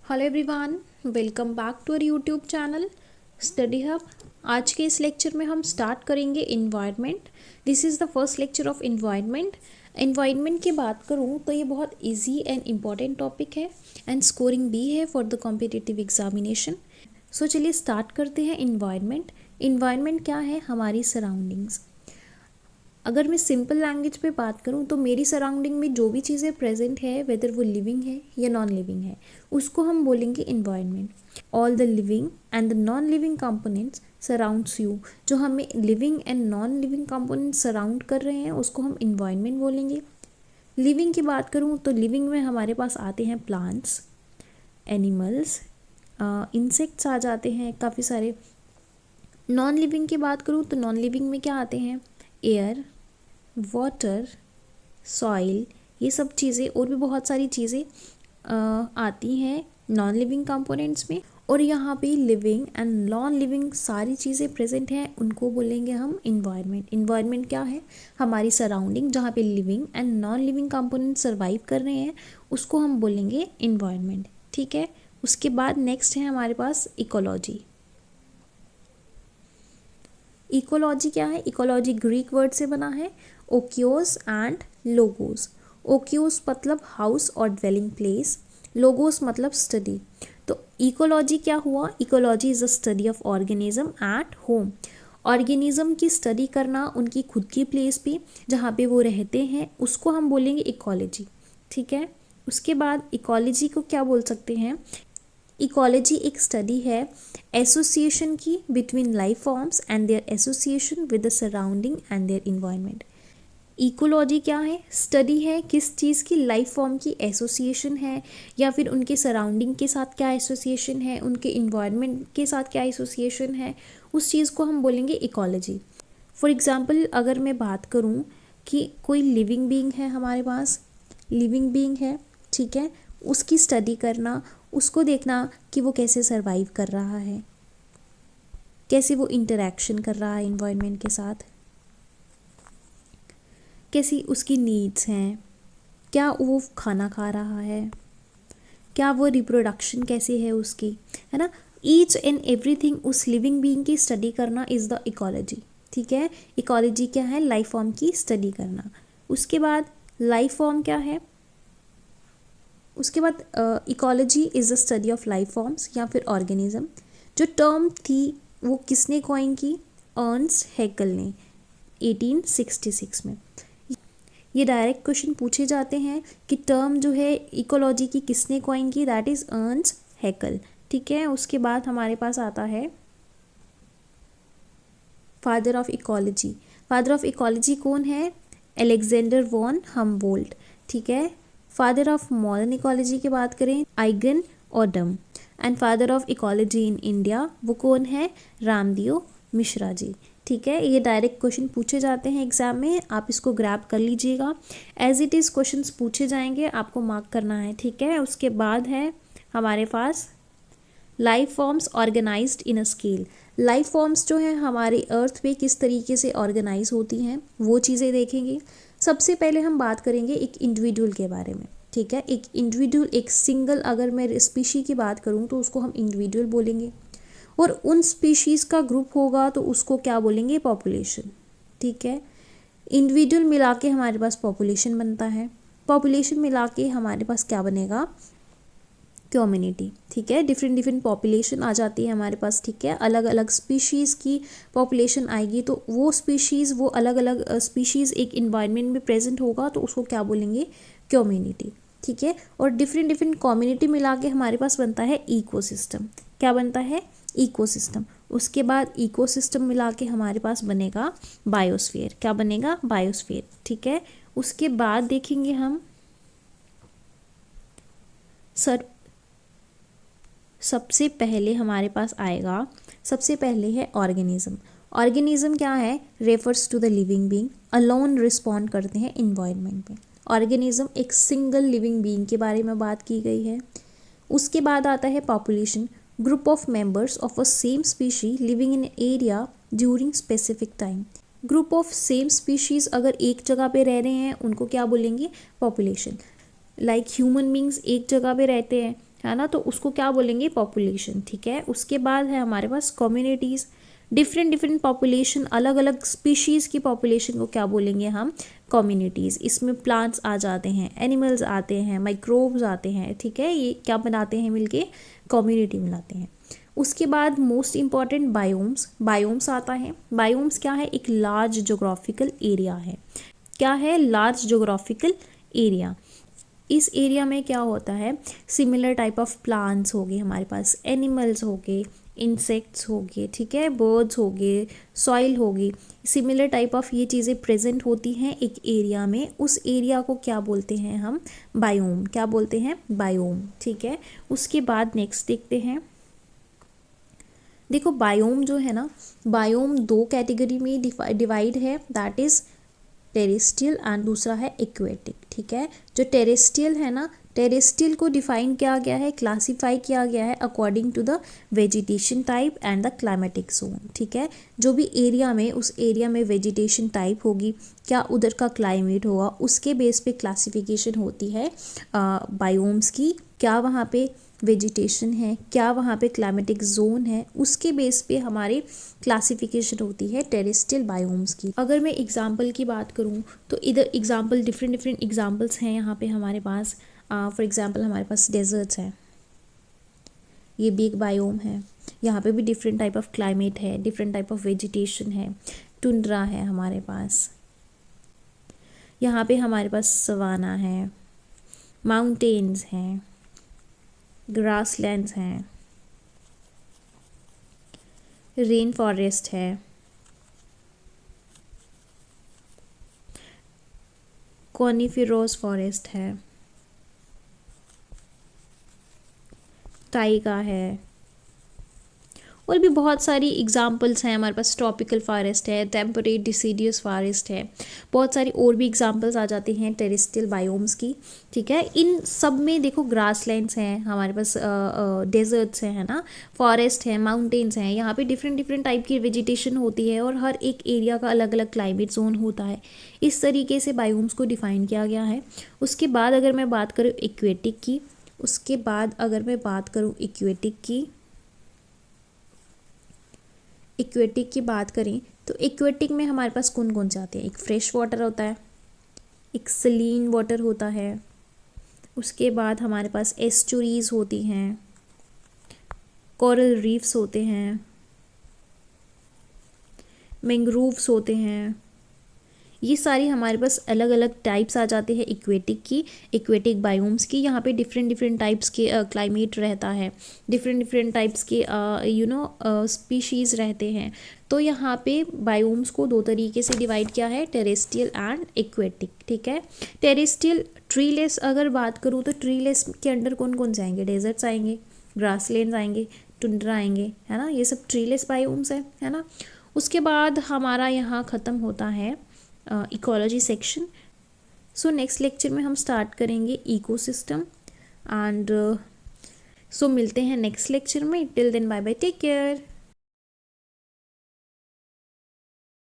Hello everyone, welcome back to our YouTube channel study hub. आज के इस lecture में हम स्टार्ट करेंगे environment. This is the first lecture of environment. Environment की बात करूँ तो ये बहुत इजी एंड इम्पॉर्टेंट टॉपिक है एंड स्कोरिंग भी है for the competitive examination. So चलिए स्टार्ट करते हैं। इन्वायरमेंट इन्वायरमेंट क्या है? हमारी सराउंडिंग्स। अगर मैं सिंपल लैंग्वेज पे बात करूँ तो मेरी सराउंडिंग में जो भी चीज़ें प्रेजेंट है, वेदर वो लिविंग है या नॉन लिविंग है, उसको हम बोलेंगे environment. All the living and the non living components surrounds you. जो हमें living and non living components surround कर रहे हैं उसको हम इन्वायरमेंट बोलेंगे। लिविंग की बात करूँ तो लिविंग में हमारे पास आते हैं प्लांट्स, एनिमल्स, इंसेक्ट्स आ जाते हैं काफ़ी सारे। नॉन लिविंग की बात करूँ तो नॉन लिविंग में क्या आते हैं? एयर, वाटर, सॉइल, ये सब चीज़ें और भी बहुत सारी चीज़ें आती हैं नॉन लिविंग कंपोनेंट्स में। और यहाँ पे लिविंग एंड नॉन लिविंग सारी चीज़ें प्रेजेंट हैं, उनको बोलेंगे हम इन्वायरमेंट। इन्वायरमेंट क्या है? हमारी सराउंडिंग जहाँ पे living and non living component survive कर रहे हैं उसको हम बोलेंगे इन्वायरमेंट। ठीक है। उसके बाद नेक्स्ट है हमारे पास इकोलॉजी। इकोलॉजी क्या है? इकोलॉजी ग्रीक वर्ड से बना है, ओक्योस एंड लोगोस। ओक्योस मतलब हाउस और ड्वेलिंग प्लेस, लोगोस मतलब स्टडी। तो इकोलॉजी क्या हुआ? Ecology is the study of organism at home. Organism की स्टडी करना उनकी खुद की प्लेस पे जहाँ पे वो रहते हैं उसको हम बोलेंगे इकोलॉजी। ठीक है। उसके बाद इकोलॉजी को क्या बोल सकते हैं? इकोलॉजी एक स्टडी है एसोसिएशन की between life forms and their association with the surrounding and their environment. Ecology क्या है? स्टडी है किस चीज़ की? लाइफ फॉर्म की एसोसिएशन है या फिर उनके सराउंडिंग के साथ क्या एसोसिएशन है, उनके इन्वायरमेंट के साथ क्या एसोसिएशन है, उस चीज़ को हम बोलेंगे इकोलॉजी। फॉर एग्ज़ाम्पल अगर मैं बात करूँ कि कोई लिविंग बीइंग है, हमारे पास लिविंग बीइंग है, ठीक है, उसकी स्टडी करना, उसको देखना कि वो कैसे सरवाइव कर रहा है, कैसे वो इंटरेक्शन कर रहा है इन्वायरमेंट के साथ, कैसी उसकी नीड्स हैं, क्या वो खाना खा रहा है, क्या वो रिप्रोडक्शन कैसे है उसकी, है ना। ईच एंड एवरीथिंग उस लिविंग बीइंग की स्टडी करना इज़ द इकोलॉजी। ठीक है। इकोलॉजी क्या है? लाइफ फॉर्म की स्टडी करना। उसके बाद लाइफ फॉर्म क्या है? उसके बाद ecology is the study of life forms या फिर ऑर्गेनिज्म। जो टर्म थी वो किसने कॉइन की? अर्नस्ट हैकेल ने 1866 में। ये डायरेक्ट क्वेश्चन पूछे जाते हैं कि टर्म जो है इकोलॉजी की किसने कॉइन की? That is Ernst Haeckel. ठीक है। उसके बाद हमारे पास आता है father of ecology. Father of ecology कौन है? Alexander von Humboldt. ठीक है। फादर ऑफ मॉडर्न इकोलॉजी की बात करें, Eugene Odum. And father of ecology in India वो कौन है? रामदेव मिश्रा जी। ठीक है। ये डायरेक्ट क्वेश्चन पूछे जाते हैं एग्जाम में, आप इसको ग्रैब कर लीजिएगा। एज इट इज़ क्वेश्चंस पूछे जाएंगे, आपको मार्क करना है। ठीक है। उसके बाद है हमारे पास life forms organised in a scale. Life forms जो है हमारे अर्थ पे किस तरीके से ऑर्गेनाइज होती हैं वो चीज़ें देखेंगे। सबसे पहले हम बात करेंगे एक इंडिविजुअल के बारे में। ठीक है। एक इंडिविजुअल, एक सिंगल, अगर मैं स्पीशी की बात करूँ तो उसको हम इंडिविजुअल बोलेंगे, और उन स्पीशीज़ का ग्रुप होगा तो उसको क्या बोलेंगे? पॉपुलेशन। ठीक है। इंडिविजुअल मिला के हमारे पास पॉपुलेशन बनता है, पॉपुलेशन मिला के हमारे पास क्या बनेगा? कम्युनिटी। ठीक है। डिफरेंट डिफरेंट पॉपुलेशन आ जाती है हमारे पास। ठीक है। अलग अलग स्पीशीज़ की पॉपुलेशन आएगी तो वो स्पीशीज़, वो अलग अलग स्पीशीज़ एक इन्वायरमेंट में प्रेजेंट होगा तो उसको क्या बोलेंगे? कम्युनिटी। ठीक है। और डिफरेंट डिफरेंट कम्युनिटी मिला के हमारे पास बनता है इकोसिस्टम। क्या बनता है? इकोसिस्टम। उसके बाद इकोसिस्टम मिला के हमारे पास बनेगा बायोस्फीयर। क्या बनेगा? बायोस्फीयर। ठीक है। उसके बाद देखेंगे हम सबसे पहले हमारे पास आएगा, सबसे पहले है ऑर्गेनिज्म। ऑर्गेनिज्म क्या है? Refers to the living being, alone respond करते हैं इन्वायरमेंट में। ऑर्गेनिज्म एक सिंगल लिविंग बीइंग के बारे में बात की गई है। उसके बाद आता है population, group of members of a same species living in area during specific time. Group of same species अगर एक जगह पे रह रहे हैं उनको क्या बोलेंगे? पॉपुलेशन। लाइक ह्यूमन बींग्स एक जगह पे रहते हैं है ना, तो उसको क्या बोलेंगे, पॉपुलेशन, ठीक है। उसके बाद है हमारे पास कम्युनिटीज़, डिफरेंट डिफरेंट पॉपुलेशन, अलग अलग स्पीशीज़ की पॉपुलेशन को क्या बोलेंगे हम, कम्युनिटीज़। इसमें प्लांट्स आ जाते हैं, एनिमल्स आते हैं, माइक्रोब्स आते हैं, ठीक है, ये क्या बनाते हैं मिलके, कम्युनिटी बनाते हैं। उसके बाद मोस्ट इम्पॉर्टेंट बायोम्स, बायोम्स आता है। बायोम्स क्या है, एक लार्ज जोग्राफिकल एरिया है। क्या है, लार्ज जोग्राफिकल एरिया। इस एरिया में क्या होता है, सिमिलर टाइप ऑफ प्लांट्स हो गए हमारे पास, एनिमल्स हो गए, इंसेक्ट्स हो गए, ठीक है, बर्ड्स हो गए, सॉइल होगी, सिमिलर टाइप ऑफ ये चीज़ें प्रेजेंट होती हैं एक एरिया में। उस एरिया को क्या बोलते हैं हम, बायोम, क्या बोलते हैं, बायोम, ठीक है। उसके बाद नेक्स्ट देखते हैं, देखो बायोम जो है ना, बायोम दो कैटेगरी में डिवाइड है, दैट इज़ टेरेस्ट्रियल एंड दूसरा है एक्वेटिक, ठीक है। जो टेरेस्ट्रियल है ना, टेरेस्ट्रियल को डिफाइन किया गया है, क्लासीफाई किया गया है according to the vegetation type and the climatic zone, ठीक है। जो भी एरिया में, उस एरिया में वेजिटेशन टाइप होगी, क्या उधर का क्लाइमेट होगा, उसके बेस पे क्लासिफिकेशन होती है बायोम्स की। क्या वहाँ पे वेजिटेशन है, क्या वहाँ पे क्लाइमेटिक जोन है, उसके बेस पे हमारी क्लासिफिकेशन होती है टेरेस्ट्रियल बायोम्स की। अगर मैं एग्जांपल की बात करूँ तो इधर एग्जांपल, डिफरेंट डिफरेंट एग्जांपल्स हैं यहाँ पे हमारे पास। फॉर एग्जांपल हमारे पास डेजर्ट्स हैं, ये भी एक बायोम है। यहाँ पे भी डिफरेंट टाइप ऑफ क्लाइमेट है, डिफरेंट टाइप ऑफ वेजिटेशन है। टुंड्रा है हमारे पास, यहाँ पे हमारे पास सवाना है, माउंटेन्स हैं, ग्रासलैंड्स हैं, रेन फॉरेस्ट है, कॉनिफेरस फॉरेस्ट है, टाइगा है, और भी बहुत सारी एग्जांपल्स हैं हमारे पास। ट्रॉपिकल फॉरेस्ट है, टेम्परेट डिसीडियस फॉरेस्ट है, बहुत सारी और भी एग्जांपल्स आ जाती हैं टेरेस्ट्रियल बायोम्स की, ठीक है। इन सब में देखो ग्रासलैंड्स हैं हमारे पास, डेजर्ट्स हैं, है ना, फॉरेस्ट है, माउंटेन्स हैं, यहाँ पे डिफरेंट डिफरेंट टाइप की वेजिटेशन होती है और हर एक एरिया का अलग अलग क्लाइमेट जोन होता है। इस तरीके से बायोम्स को डिफाइन किया गया है। उसके बाद अगर मैं बात करूँ एक्वेटिक की, उसके बाद अगर मैं बात करूँ इक्वेटिक की बात करें तो इक्वेटिक में हमारे पास कौन कौन से आते हैं, एक फ्रेश वाटर होता है, एक सलीन वाटर होता है, उसके बाद हमारे पास एस्चुरीज होती हैं, कोरल रीफ्स होते हैं, मैंग्रोव्स होते हैं। ये सारी हमारे पास अलग अलग टाइप्स आ जाते हैं इक्वेटिक की, इक्वेटिक बायोम्स की। यहाँ पे डिफरेंट डिफरेंट टाइप्स के क्लाइमेट रहता है, डिफरेंट डिफरेंट टाइप्स के स्पीशीज़ रहते हैं। तो यहाँ पे बायोम्स को दो तरीके से डिवाइड किया है, टेरेस्ट्रियल एंड इक्वेटिक, ठीक है। टेरेस्ट्रियल ट्रीलेस अगर बात करूँ तो ट्रीलेस के अंडर कौन कौन से आएंगे, डेजर्ट्स आएंगे, ग्रासलैंड्स आएंगे, टुंड्रा आएंगे, है ना, ये सब ट्रीलेस बायोम्स है ना। उसके बाद हमारा यहाँ ख़त्म होता है ecology section. So next lecture में हम स्टार्ट करेंगे इकोसिस्टम एंड सो मिलते हैं नेक्स्ट लेक्चर में। Till then bye bye, take care.